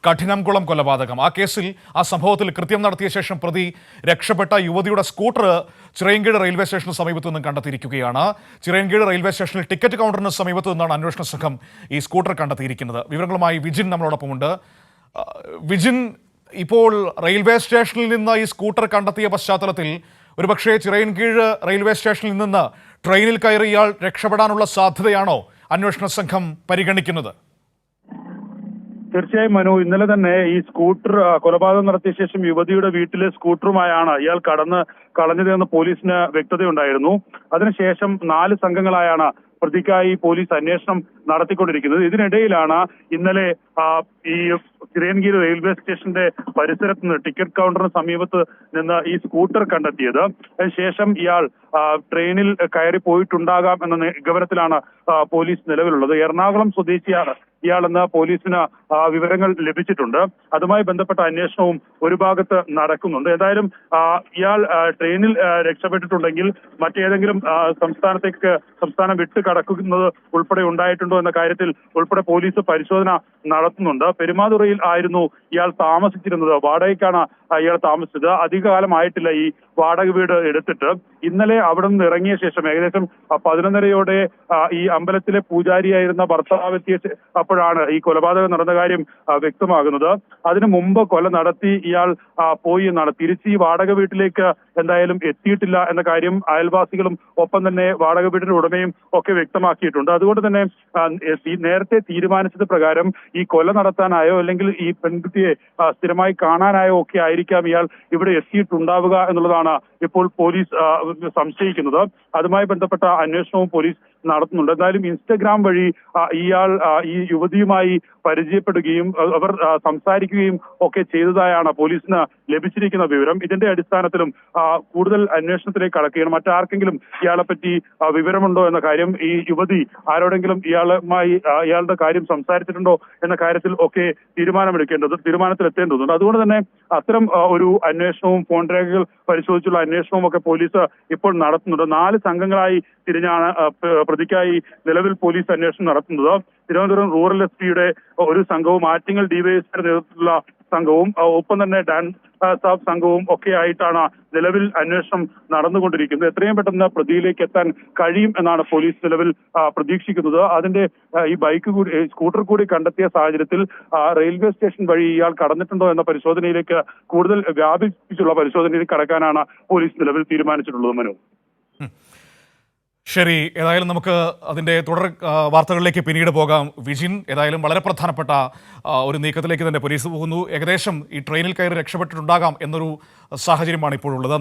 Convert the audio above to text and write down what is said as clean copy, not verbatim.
കഠിനംകുളം കൊലപാതകം. ആ കേസിൽ ആ സംഭവത്തിൽ കൃത്യം നടത്തിയ ശേഷം പ്രതി രക്ഷപ്പെട്ട യുവതിയുടെ സ്കൂട്ടർ ചിറയൻകീഴ് റെയിൽവേ സ്റ്റേഷന് സമീപത്തു നിന്നും കണ്ടെത്തിയിരിക്കുകയാണ്. ചിറയൻകീഴ് റെയിൽവേ സ്റ്റേഷനിൽ ടിക്കറ്റ് കൗണ്ടറിന് സമീപത്തു നിന്നാണ് അന്വേഷണ സംഘം ഈ സ്കൂട്ടർ കണ്ടെത്തിയിരിക്കുന്നത്. വിവരങ്ങളുമായി വിജിൻ നമ്മളോടൊപ്പമുണ്ട്. വിജിൻ, ഇപ്പോൾ റെയിൽവേ സ്റ്റേഷനിൽ നിന്ന് ഈ സ്കൂട്ടർ കണ്ടെത്തിയ പശ്ചാത്തലത്തിൽ ഒരുപക്ഷെ ചിറയൻകീഴ് റെയിൽവേ സ്റ്റേഷനിൽ നിന്ന് ട്രെയിനിൽ കയറി ഇയാൾ രക്ഷപ്പെടാനുള്ള സാധ്യതയാണോ അന്വേഷണ സംഘം പരിഗണിക്കുന്നത്? തീർച്ചയായും മനു, ഇന്നലെ തന്നെ ഈ സ്കൂട്ടർ കൊലപാതകം നടത്തിയ ശേഷം യുവതിയുടെ വീട്ടിലെ സ്കൂട്ടറുമായാണ് ഇയാൾ കളഞ്ഞതെന്ന് പോലീസിന് വ്യക്തതയുണ്ടായിരുന്നു. അതിനുശേഷം 4 സംഘങ്ങളായാണ് പ്രതിക്കായി പോലീസ് അന്വേഷണം നടത്തിക്കൊണ്ടിരിക്കുന്നത്. ഇതിനിടയിലാണ് ഇന്നലെ ഈ ചിറയൻകീഴ് റെയിൽവേ സ്റ്റേഷന്റെ പരിസരത്ത് നിന്ന് ടിക്കറ്റ് കൗണ്ടറിന് സമീപത്ത് നിന്ന് ഈ സ്കൂട്ടർ കണ്ടെത്തിയത്. അതിനുശേഷം ഇയാൾ ട്രെയിനിൽ കയറി പോയിട്ടുണ്ടാകാം എന്ന നിഗമനത്തിലാണ് പോലീസ് നിലവിലുള്ളത്. എറണാകുളം സ്വദേശിയാണ് ഇയാളെന്ന് പോലീസിന് വിവരങ്ങൾ ലഭിച്ചിട്ടുണ്ട്. അതുമായി ബന്ധപ്പെട്ട അന്വേഷണവും ഒരു ഭാഗത്ത് നടക്കുന്നുണ്ട്. ഏതായാലും ഇയാൾ ട്രെയിനിൽ രക്ഷപ്പെട്ടിട്ടുണ്ടെങ്കിൽ മറ്റേതെങ്കിലും സംസ്ഥാനം വിട്ട് കടക്കുന്നത് ഉൾപ്പെടെ ഉണ്ടായിട്ടുണ്ടോ എന്ന കാര്യത്തിൽ ഉൾപ്പെടെ പോലീസ് പരിശോധന നടത്തുന്നുണ്ട്. പെരുമാതുറയിൽ ആയിരുന്നു ഇയാൾ താമസിച്ചിരുന്നത്. വാടകയ്ക്കാണ് ഇയാൾ താമസിച്ചത്. അധികകാലമായിട്ടില്ല ഈ വാടക വീട് എടുത്തിട്ട്. ഇന്നലെ അവിടെ നിന്ന് ഇറങ്ങിയ ശേഷം ഏകദേശം 11:30 ഈ അമ്പലത്തിലെ പൂജാരിയായിരുന്ന ഭർത്താവ് എത്തിയ അപ്പോഴാണ് ഈ കൊലപാതകം നടന്ന കാര്യം വ്യക്തമാകുന്നത്. അതിനു മുമ്പ് കൊല നടത്തി ഇയാൾ പോയി എന്നാണ്. തിരിച്ച് ഈ വാടക വീട്ടിലേക്ക് എന്തായാലും എത്തിയിട്ടില്ല എന്ന കാര്യം അയൽവാസികളും ഒപ്പം തന്നെ വാടക വീടിന്റെ ഉടമയും ഒക്കെ വ്യക്തമാക്കിയിട്ടുണ്ട്. അതുകൊണ്ട് തന്നെ നേരത്തെ തീരുമാനിച്ചത് പ്രകാരം ഈ കൊല നടത്താനായോ അല്ലെങ്കിൽ ഈ പെൺകുട്ടിയെ സ്ഥിരമായി കാണാനായോ ഒക്കെ ആയിരിക്കാം ഇയാൾ ഇവിടെ എത്തിയിട്ടുണ്ടാവുക എന്നുള്ളതാണ് ഇപ്പോൾ പോലീസ് സംശയിക്കുന്നത്. അതുമായി ബന്ധപ്പെട്ട അന്വേഷണവും പോലീസ് നടത്തുന്നുണ്ട്. എന്തായാലും ഇൻസ്റ്റഗ്രാം വഴി ഇയാൾ ഈ യുവതിയുമായി പരിചയപ്പെടുകയും അവർ സംസാരിക്കുകയും ഒക്കെ ചെയ്തതായാണ് പോലീസിന് ലഭിച്ചിരിക്കുന്ന വിവരം. ഇതിന്റെ അടിസ്ഥാനത്തിലും കൂടുതൽ അന്വേഷണത്തിലേക്ക് കടക്കുകയാണ്. മറ്റാർക്കെങ്കിലും ഇയാളെ പറ്റി വിവരമുണ്ടോ എന്ന കാര്യം, ഈ യുവതി ആരോടെങ്കിലും ഇയാളുടെ കാര്യം സംസാരിച്ചിട്ടുണ്ടോ എന്ന കാര്യത്തിൽ ഒക്കെ തീരുമാനത്തിലെത്തേണ്ടതുണ്ട്. അതുകൊണ്ട് തന്നെ അത്തരം ഒരു അന്വേഷണവും ഫോൺ രേഖകൾ പരിശോധിച്ചുള്ള അന്വേഷണവും ഒക്കെ പോലീസ് ഇപ്പോൾ നടത്തുന്നുണ്ട്. 4 സംഘങ്ങളായി തിരിഞ്ഞാണ് പ്രതിക്കായി നിലവിൽ പോലീസ് അന്വേഷണം നടത്തുന്നത്. തിരുവനന്തപുരം റൂറൽ എസ്.പിയുടെ ഒരു സംഘവും ആറ്റിങ്ങൽ ഡിവൈഎസ്പിയുടെ നേതൃത്വത്തിലുള്ള സംഘവും ഒപ്പം തന്നെ സാബ് സംഘവും ഒക്കെ ആയിട്ടാണ് നിലവിൽ അന്വേഷണം നടന്നുകൊണ്ടിരിക്കുന്നത്. എത്രയും പെട്ടെന്ന് പ്രതിയിലേക്ക് എത്താൻ കഴിയും എന്നാണ് പോലീസ് നിലവിൽ പ്രതീക്ഷിക്കുന്നത്. അതിന്റെ ഈ സ്കൂട്ടർ കൂടി കണ്ടെത്തിയ സാഹചര്യത്തിൽ റെയിൽവേ സ്റ്റേഷൻ വഴി ഇയാൾ കടന്നിട്ടുണ്ടോ എന്ന പരിശോധനയിലേക്ക് കൂടുതൽ വ്യാപിപ്പിച്ചുള്ള പരിശോധനയിലേക്ക് കടക്കാനാണ് പോലീസ് നിലവിൽ തീരുമാനിച്ചിട്ടുള്ളത്. മനു, ശരി, ഏതായാലും നമുക്ക് അതിൻ്റെ തുടർ വാർത്തകളിലേക്ക് പിന്നീട് പോകാം. വിജിൻ, ഏതായാലും വളരെ പ്രധാനപ്പെട്ട ഒരു നീക്കത്തിലേക്ക് തന്നെ പോലീസ് പോകുന്നു. ഏകദേശം ഈ ട്രെയിനിൽ കയറി രക്ഷപ്പെട്ടിട്ടുണ്ടാകാം എന്നൊരു സാഹചര്യമാണ് ഇപ്പോഴുള്ളത്.